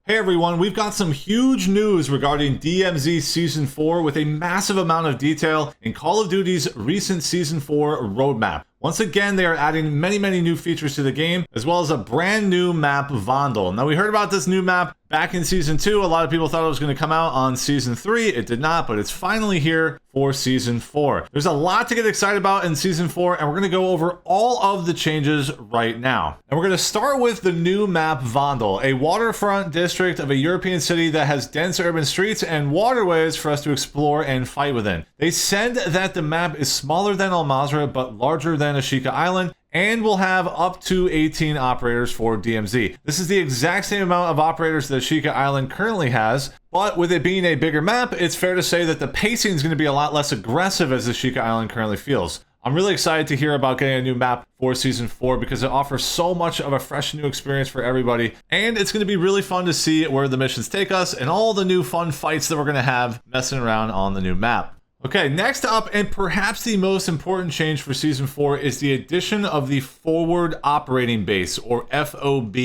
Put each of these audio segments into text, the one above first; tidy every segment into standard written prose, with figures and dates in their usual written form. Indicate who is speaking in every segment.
Speaker 1: Hey everyone, we've got some huge news regarding DMZ Season 4 with a massive amount of detail in Call of Duty's recent Season 4 roadmap. Once again, they are adding many new features to the game, as well as a brand new map, Vondel. Now, we heard about this new map back in Season 2. A lot of people thought it was going to come out on Season 3. It did not, but it's finally here for Season 4. There's a lot to get excited about in Season 4, and we're going to go over all of the changes right now. And we're going to start with the new map, Vondel, a waterfront district of a European city that has dense urban streets and waterways for us to explore and fight within. They said that the map is smaller than Al Mazrah, but larger than Ashika Island, and will have up to 18 operators for DMZ. This is the exact same amount of operators that Ashika Island currently has, but with it being a bigger map, it's fair to say that the pacing is going to be a lot less aggressive as Ashika Island currently feels. I'm really excited to hear about getting a new map for Season 4 because it offers so much of a fresh new experience for everybody, and it's going to be really fun to see where the missions take us and all the new fun fights that we're going to have messing around on the new map. Okay, next up, and perhaps the most important change for Season 4 is the addition of the Forward Operating Base, or FOB.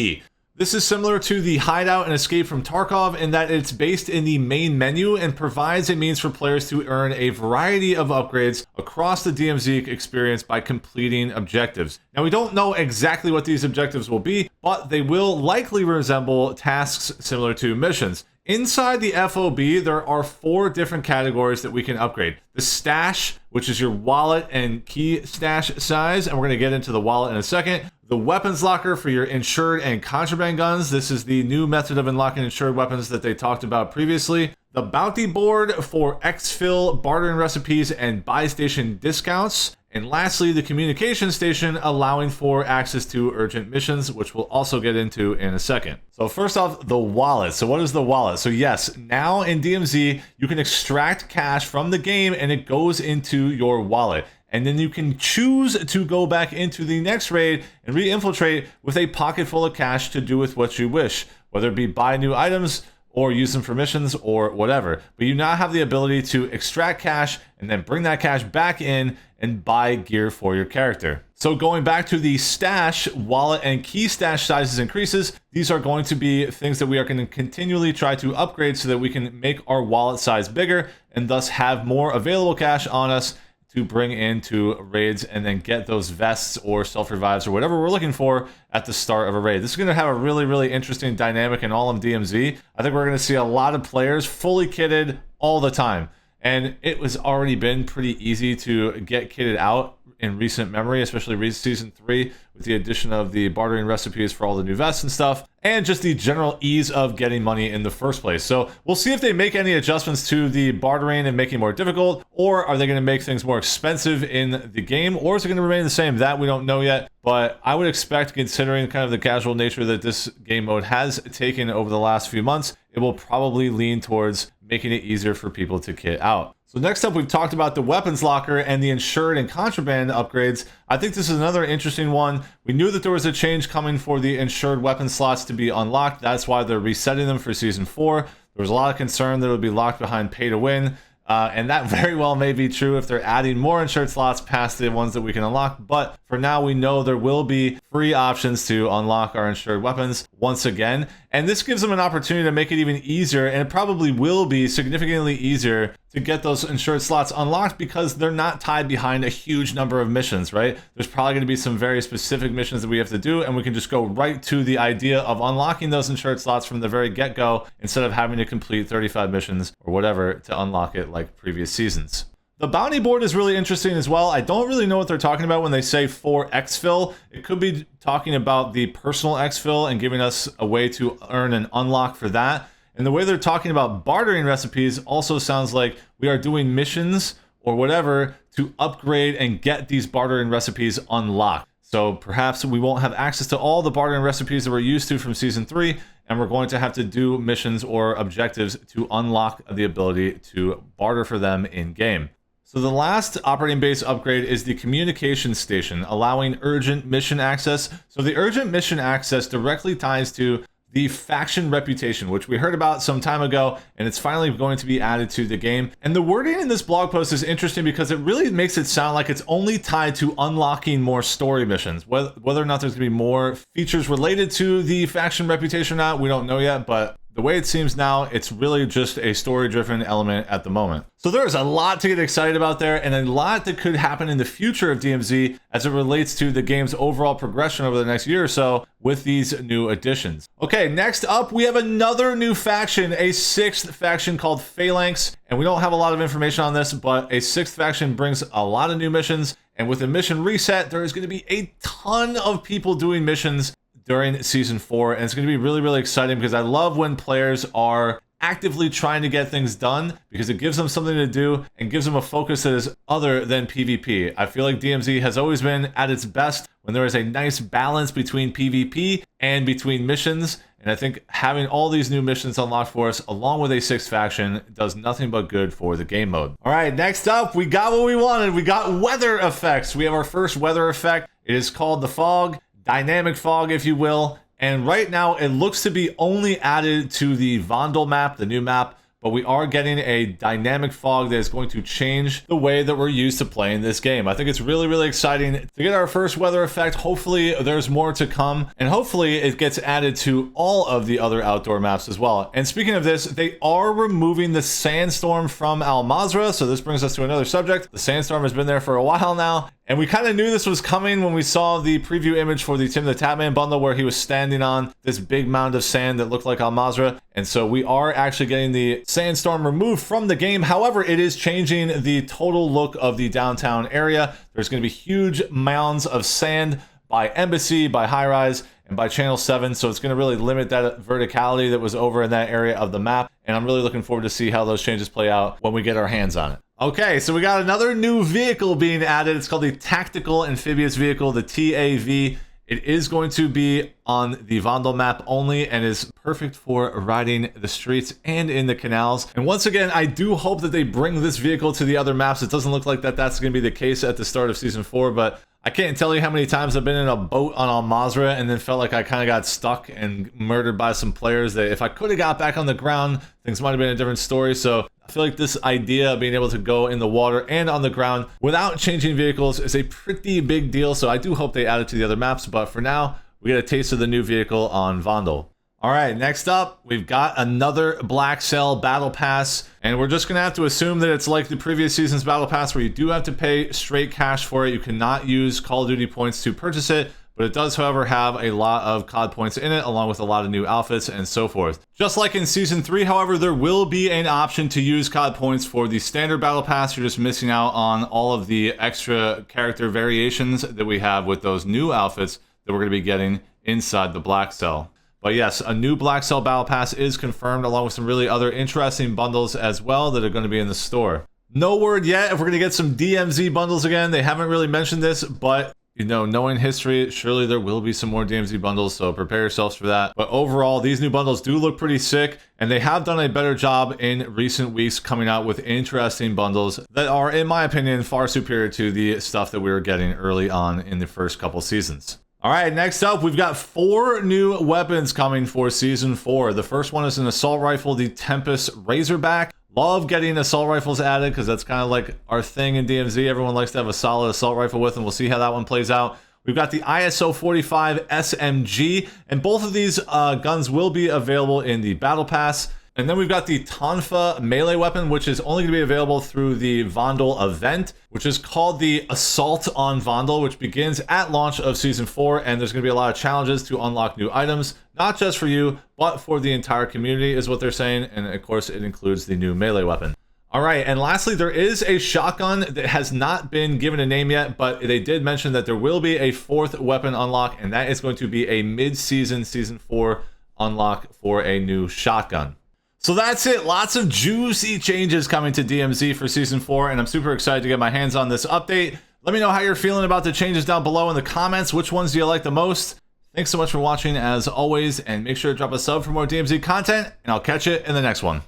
Speaker 1: This is similar to the Hideout and Escape from Tarkov in that it's based in the main menu and provides a means for players to earn a variety of upgrades across the DMZ experience by completing objectives. Now, we don't know exactly what these objectives will be, but they will likely resemble tasks similar to missions. Inside the FOB, there are 4 different categories that we can upgrade. The stash, which is your wallet and key stash size, and we're going to get into the wallet in a second. The weapons locker for your insured and contraband guns. This is the new method of unlocking insured weapons that they talked about previously. The bounty board for exfil, bartering recipes, and buy station discounts. And lastly, the communication station allowing for access to urgent missions, which we'll also get into in a second. So first off, the wallet. So what is the wallet? So yes, now in DMZ, you can extract cash from the game and it goes into your wallet. And then you can choose to go back into the next raid and re-infiltrate with a pocket full of cash to do with what you wish, whether it be buy new items, or use them for missions, or whatever. But you now have the ability to extract cash and then bring that cash back in and buy gear for your character. So going back to the stash, wallet and key stash sizes increases. These are going to be things that we are going to continually try to upgrade so that we can make our wallet size bigger and thus have more available cash on us to bring into raids and then get those vests or self-revives or whatever we're looking for at the start of a raid. This is going to have a really interesting dynamic in all of DMZ. I think we're going to see a lot of players fully kitted all the time. And it was already been pretty easy to get kitted out in recent memory, especially Season 3 with the addition of the bartering recipes for all the new vests and stuff, and just the general ease of getting money in the first place. So we'll see if they make any adjustments to the bartering and make it more difficult, or are they going to make things more expensive in the game, or is it going to remain the same? That we don't know yet, but I would expect, considering kind of the casual nature that this game mode has taken over the last few months, it will probably lean towards making it easier for people to kit out. So next up, we've talked about the weapons locker and the insured and contraband upgrades. I think this is another interesting one. We knew that there was a change coming for the insured weapon slots to be unlocked. That's why they're resetting them for Season 4. There was a lot of concern that it would be locked behind pay to win. And that very well may be true if they're adding more insured slots past the ones that we can unlock. But for now, we know there will be free options to unlock our insured weapons once again. And this gives them an opportunity to make it even easier. And it probably will be significantly easier to get those insured slots unlocked because they're not tied behind a huge number of missions, right? There's probably going to be some very specific missions that we have to do, and we can just go right to the idea of unlocking those insured slots from the very get-go instead of having to complete 35 missions or whatever to unlock it like previous seasons. The bounty board is really interesting as well. I don't really know what they're talking about when they say for exfil. It could be talking about the personal exfil and giving us a way to earn an unlock for that. And the way they're talking about bartering recipes also sounds like we are doing missions or whatever to upgrade and get these bartering recipes unlocked. So perhaps we won't have access to all the bartering recipes that we're used to from Season 3, and we're going to have to do missions or objectives to unlock the ability to barter for them in-game. So the last operating base upgrade is the communication station, allowing urgent mission access. So the urgent mission access directly ties to the faction reputation, which we heard about some time ago, and it's finally going to be added to the game. And the wording in this blog post is interesting because it really makes it sound like it's only tied to unlocking more story missions. Whether or not there's going to be more features related to the faction reputation or not, we don't know yet, but the way it seems now, it's really just a story-driven element at the moment. So there's a lot to get excited about there, and a lot that could happen in the future of DMZ as it relates to the game's overall progression over the next year or so with these new additions. Okay, next up, we have another new faction, a 6th faction called Phalanx, and we don't have a lot of information on this, but a 6th faction brings a lot of new missions, and with a mission reset, there is going to be a ton of people doing missions during Season 4, and it's going to be really, really exciting because I love when players are actively trying to get things done because it gives them something to do and gives them a focus that is other than PvP. I feel like DMZ has always been at its best when there is a nice balance between PvP and between missions, and I think having all these new missions unlocked for us along with a 6th faction does nothing but good for the game mode. All right, next up, we got what we wanted. We got weather effects. We have our first weather effect. It is called the fog. Dynamic fog, if you will, and right now it looks to be only added to the Vondel map, the new map, but we are getting a dynamic fog that is going to change the way that we're used to playing this game. I think it's really, really exciting to get our first weather effect. Hopefully there's more to come, and hopefully it gets added to all of the other outdoor maps as well. And speaking of this, they are removing the sandstorm from Al Mazrah, so this brings us to another subject. The sandstorm has been there for a while now, and we kind of knew this was coming when we saw the preview image for the Tim the Tatman bundle where he was standing on this big mound of sand that looked like Al Mazrah. And so we are actually getting the sandstorm removed from the game. However, it is changing the total look of the downtown area. There's going to be huge mounds of sand by Embassy, by High Rise, and by Channel 7. So it's going to really limit that verticality that was over in that area of the map. And I'm really looking forward to see how those changes play out when we get our hands on it. Okay, so we got another new vehicle being added. It's called the Tactical Amphibious Vehicle, the TAV. It is going to be on the Vondel map only and is perfect for riding the streets and in the canals. And once again, I do hope that they bring this vehicle to the other maps. It doesn't look like that's going to be the case at the start of Season 4, but I can't tell you how many times I've been in a boat on Al Mazrah and then felt like I kind of got stuck and murdered by some players that if I could have got back on the ground, things might have been a different story. So I feel like this idea of being able to go in the water and on the ground without changing vehicles is a pretty big deal. So I do hope they add it to the other maps. But for now, we get a taste of the new vehicle on Vondel. All right, next up, we've got another Blackcell Battle Pass, and we're just going to have to assume that it's like the previous season's Battle Pass where you do have to pay straight cash for it. You cannot use Call of Duty points to purchase it, but it does, however, have a lot of COD points in it, along with a lot of new outfits and so forth. Just like in Season 3, however, there will be an option to use COD points for the standard Battle Pass. You're just missing out on all of the extra character variations that we have with those new outfits that we're going to be getting inside the Blackcell. But yes, a new Blackcell Battle Pass is confirmed, along with some really other interesting bundles as well that are going to be in the store. No word yet if we're going to get some DMZ bundles again. They haven't really mentioned this, but you know, knowing history, surely there will be some more DMZ bundles, so prepare yourselves for that. But overall, these new bundles do look pretty sick, and they have done a better job in recent weeks coming out with interesting bundles that are, in my opinion, far superior to the stuff that we were getting early on in the first couple seasons. All right, next up, we've got 4 new weapons coming for Season 4. The first one is an assault rifle, the Tempus Razorback. Love getting assault rifles added because that's kind of like our thing in DMZ. Everyone likes to have a solid assault rifle with them. We'll see how that one plays out. We've got the ISO 45 SMG, and both of these guns will be available in the Battle Pass. And then we've got the Tonfa melee weapon, which is only going to be available through the Vondel event, which is called the Assault on Vondel, which begins at launch of Season 4, and there's going to be a lot of challenges to unlock new items, not just for you, but for the entire community is what they're saying, and of course it includes the new melee weapon. All right, and lastly, there is a shotgun that has not been given a name yet, but they did mention that there will be a 4th weapon unlock, and that is going to be a mid-season Season 4 unlock for a new shotgun. So that's it. Lots of juicy changes coming to DMZ for Season 4, and I'm super excited to get my hands on this update. Let me know how you're feeling about the changes down below in the comments. Which ones do you like the most? Thanks so much for watching, as always, and make sure to drop a sub for more DMZ content, and I'll catch you in the next one.